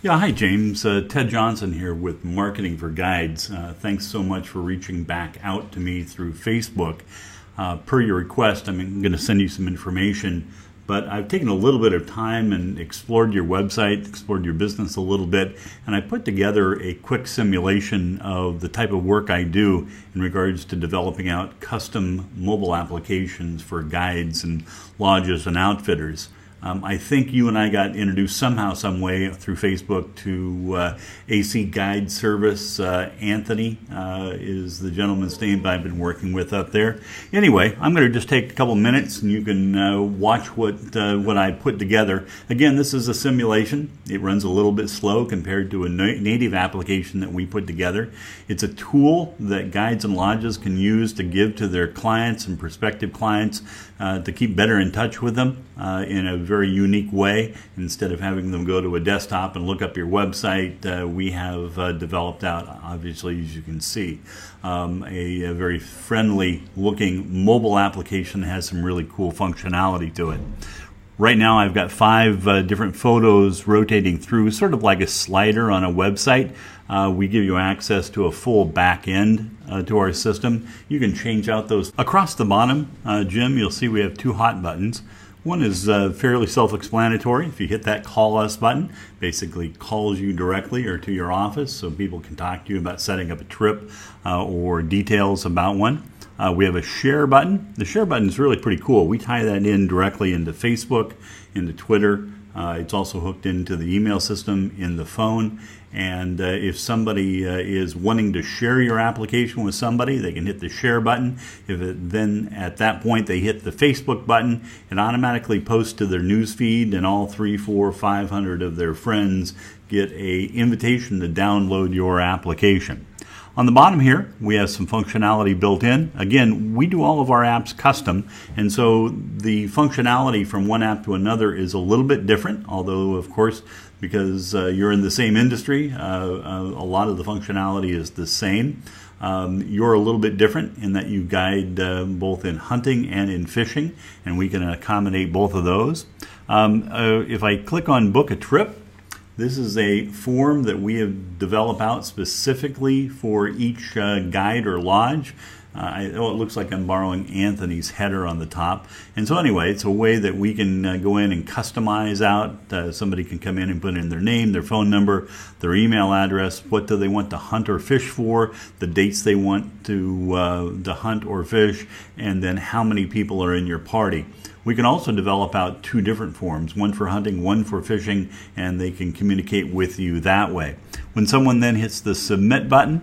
Yeah, hi James. Ted Johnson here with Marketing for Guides. Thanks so much for reaching back out to me through Facebook. Per your request, I'm going to send you some information, but I've taken a little bit of time and explored your website, explored your business a little bit, and I put together a quick simulation of the type of work I do in regards to developing out custom mobile applications for guides and lodges and outfitters. I think you and I got introduced somehow, some way through Facebook to AC Guide Service. Anthony is the gentleman's name that I've been working with up there. Anyway, I'm going to just take a couple minutes and you can watch what I put together. Again, this is a simulation. It runs a little bit slow compared to a native application that we put together. It's a tool that guides and lodges can use to give to their clients and prospective clients to keep better in touch with them in a very unique way. Instead of having them go to a desktop and look up your website, we have developed out, obviously, as you can see, a very friendly looking mobile application that has some really cool functionality to it. Right now I've got 5 different photos rotating through, sort of like a slider on a website. We give you access to a full back end to our system. You can change out those. Across the bottom, Jim, you'll see we have 2 hot buttons. One is fairly self-explanatory. If you hit that Call Us button, basically calls you directly or to your office so people can talk to you about setting up a trip or details about one. We have a Share button. The Share button is really pretty cool. We tie that in directly into Facebook, into Twitter. It's also hooked into the email system in the phone. And if somebody is wanting to share your application with somebody, they can hit the Share button. Then at that point they hit the Facebook button, it automatically posts to their news feed, and all 300, 400, 500 of their friends get an invitation to download your application. On the bottom here, we have some functionality built in. Again, we do all of our apps custom, and so the functionality from one app to another is a little bit different, although, of course, because you're in the same industry, a lot of the functionality is the same. You're a little bit different in that you guide both in hunting and in fishing, and we can accommodate both of those. If I click on Book a Trip, this is a form that we have developed out specifically for each guide or lodge. It looks like I'm borrowing Anthony's header on the top. And so anyway, it's a way that we can go in and customize out. Somebody can come in and put in their name, their phone number, their email address, what do they want to hunt or fish for, the dates they want to hunt or fish, and then how many people are in your party. We can also develop out 2 different forms, one for hunting, one for fishing, and they can communicate with you that way. When someone then hits the Submit button,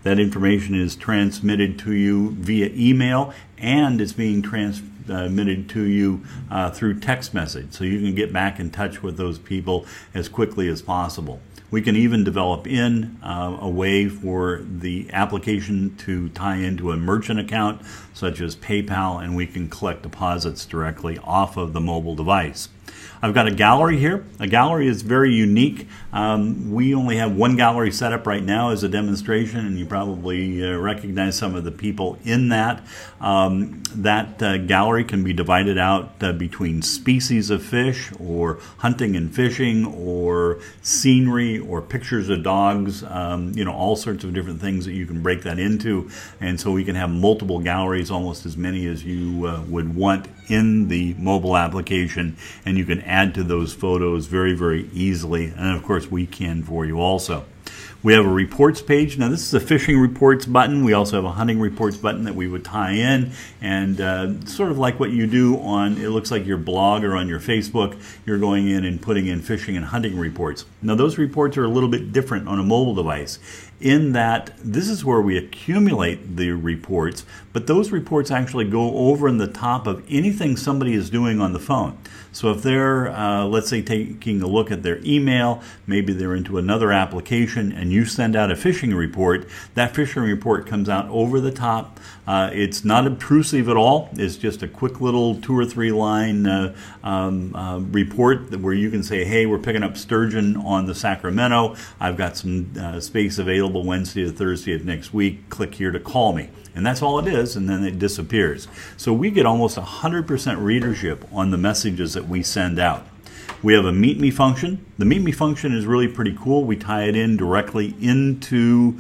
that information is transmitted to you via email, and it's being transmitted to you through text message, so you can get back in touch with those people as quickly as possible. We can even develop in a way for the application to tie into a merchant account, such as PayPal, and we can collect deposits directly off of the mobile device. I've got a gallery here. A gallery is very unique. We only have one gallery set up right now as a demonstration, and you probably recognize some of the people in that. That gallery can be divided out between species of fish, or hunting and fishing, or scenery, or pictures of dogs, all sorts of different things that you can break that into. And so we can have multiple galleries, almost as many as you would want in the mobile application, and you can add to those photos very, very easily. And of course, we can for you also. We have a reports page. Now this is a fishing reports button. We also have a hunting reports button that we would tie in, and sort of like what you do on, it looks like your blog or on your Facebook, you're going in and putting in fishing and hunting reports. Now those reports are a little bit different on a mobile device, in that this is where we accumulate the reports, but those reports actually go over in the top of anything somebody is doing on the phone. So if they're, let's say, taking a look at their email, maybe they're into another application, and you send out a fishing report, that fishing report comes out over the top. It's not obtrusive at all. It's just a quick little 2 or 3 line report where you can say, hey, we're picking up sturgeon on the Sacramento. I've got some space available Wednesday to Thursday of next week. Click here to call me. And that's all it is, and then it disappears. So we get almost 100% readership on the messages that we send out. We have a Meet Me function. The Meet Me function is really pretty cool. We tie it in directly into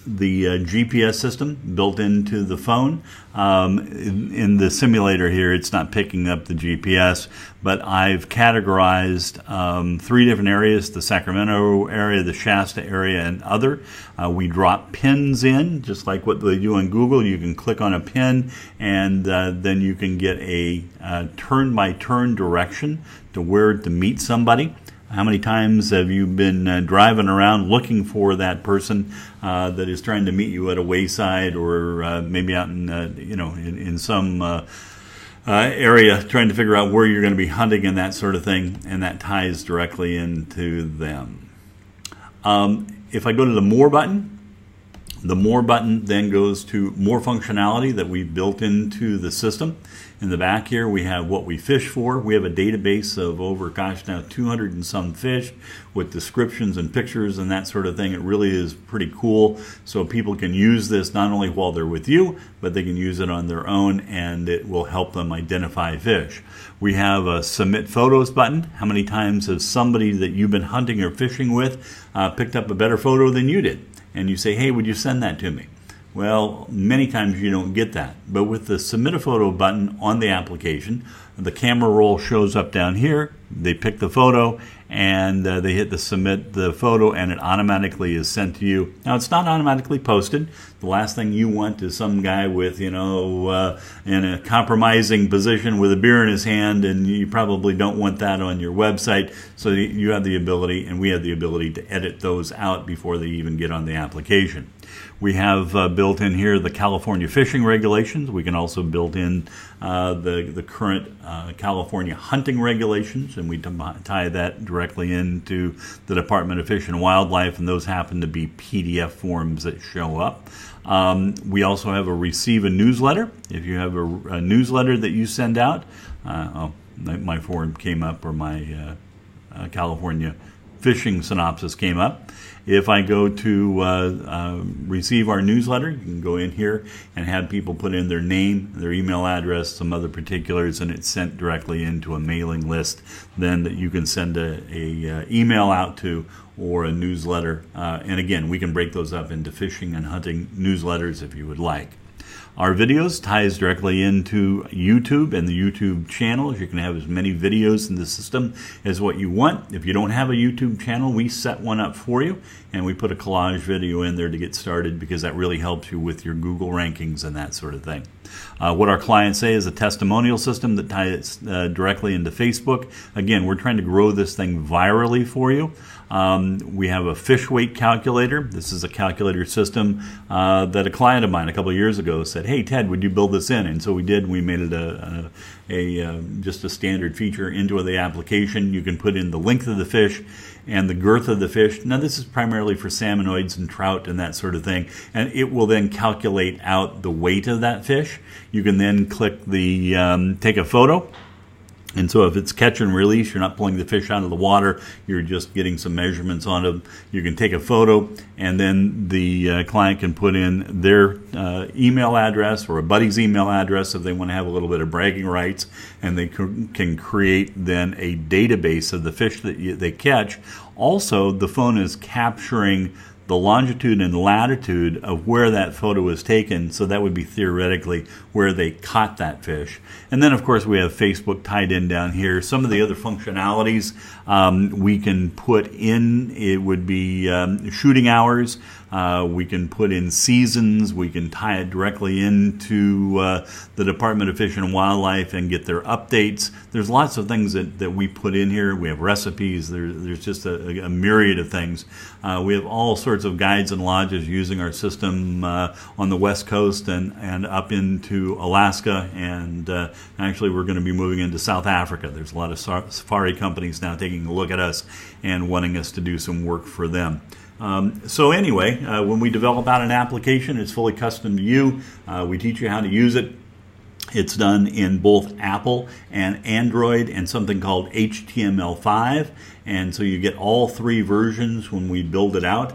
the GPS system built into the phone. In the simulator here, it's not picking up the GPS, but I've categorized 3 different areas: the Sacramento area, the Shasta area, and other. We drop pins in, just like what they do on Google. You can click on a pin, and then you can get a turn-by-turn direction to where to meet somebody. How many times have you been driving around looking for that person that is trying to meet you at a wayside, or maybe out in in some area, trying to figure out where you're going to be hunting and that sort of thing, and that ties directly into them. If I go to the More button then goes to more functionality that we've built into the system. In the back here, we have what we fish for. We have a database of over, now 200 and some fish with descriptions and pictures and that sort of thing. It really is pretty cool. So people can use this not only while they're with you, but they can use it on their own, and it will help them identify fish. We have a Submit Photos button. How many times has somebody that you've been hunting or fishing with picked up a better photo than you did? And you say, hey, would you send that to me? Well, many times you don't get that. But with the Submit a Photo button on the application, the camera roll shows up down here. They pick the photo, and they hit the Submit the Photo, and it automatically is sent to you. Now, it's not automatically posted. The last thing you want is some guy with, in a compromising position with a beer in his hand, and you probably don't want that on your website. So you have the ability, and we have the ability, to edit those out before they even get on the application. We have built in here the California fishing regulations. We can also build in the current California hunting regulations, and we tie that directly into the Department of Fish and Wildlife, and those happen to be PDF forms that show up. We also have a Receive a Newsletter. If you have a newsletter that you send out, my form came up, or my California fishing synopsis came up. If I go to receive our newsletter, you can go in here and have people put in their name, their email address, some other particulars, and it's sent directly into a mailing list then that you can send a email out to, or a newsletter. And again, we can break those up into fishing and hunting newsletters if you would like. Our videos ties directly into YouTube and the YouTube channels. You can have as many videos in the system as what you want. If you don't have a YouTube channel, we set one up for you, and we put a collage video in there to get started, because that really helps you with your Google rankings and that sort of thing. What our clients say is a testimonial system that ties directly into Facebook. Again, we're trying to grow this thing virally for you. We have a fish weight calculator. This is a calculator system that a client of mine a couple of years ago said, hey, Ted, would you build this in? And so we did. We made it just a standard feature into the application. You can put in the length of the fish and the girth of the fish. Now, this is primarily for salmonoids and trout and that sort of thing, and it will then calculate out the weight of that fish. You can then click the take a photo. And so if it's catch and release, you're not pulling the fish out of the water, you're just getting some measurements on them. You can take a photo, and then the client can put in their email address or a buddy's email address if they want to have a little bit of bragging rights, and they can create then a database of the fish that they catch. Also, the phone is capturing the longitude and latitude of where that photo was taken, so that would be theoretically where they caught that fish. And then, of course, we have Facebook tied in down here. Some of the other functionalities we can put in, it would be shooting hours. We can put in seasons. We can tie it directly into the Department of Fish and Wildlife and get their updates. There's lots of things that we put in here. We have recipes. There's just a myriad of things. We have all sorts of guides and lodges using our system on the West Coast and up into Alaska. And actually, we're going to be moving into South Africa. There's a lot of safari companies now taking a look at us and wanting us to do some work for them. So anyway, when we develop out an application, it's fully custom to you. We teach you how to use it. It's done in both Apple and Android and something called HTML5. And so you get all 3 versions when we build it out.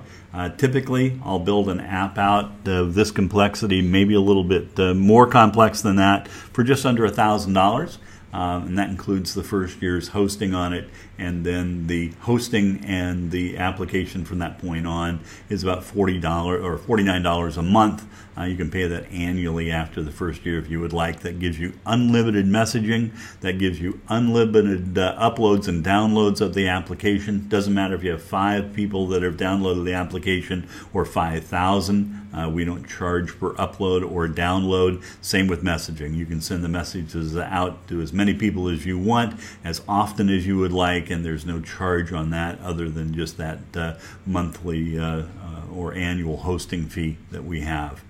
Typically, I'll build an app out of this complexity, maybe a little bit more complex than that, for just under $1,000. and that includes the first year's hosting on it, and then the hosting and the application from that point on is about $40 or $49 a month. You can pay that annually after the first year if you would like. That gives you unlimited messaging. That gives you unlimited uploads and downloads of the application. Doesn't matter if you have 5 people that have downloaded the application or 5,000. We don't charge per upload or download. Same with messaging. You can send the messages out to as many people as you want, as often as you would like, and there's no charge on that other than just that monthly or annual hosting fee that we have.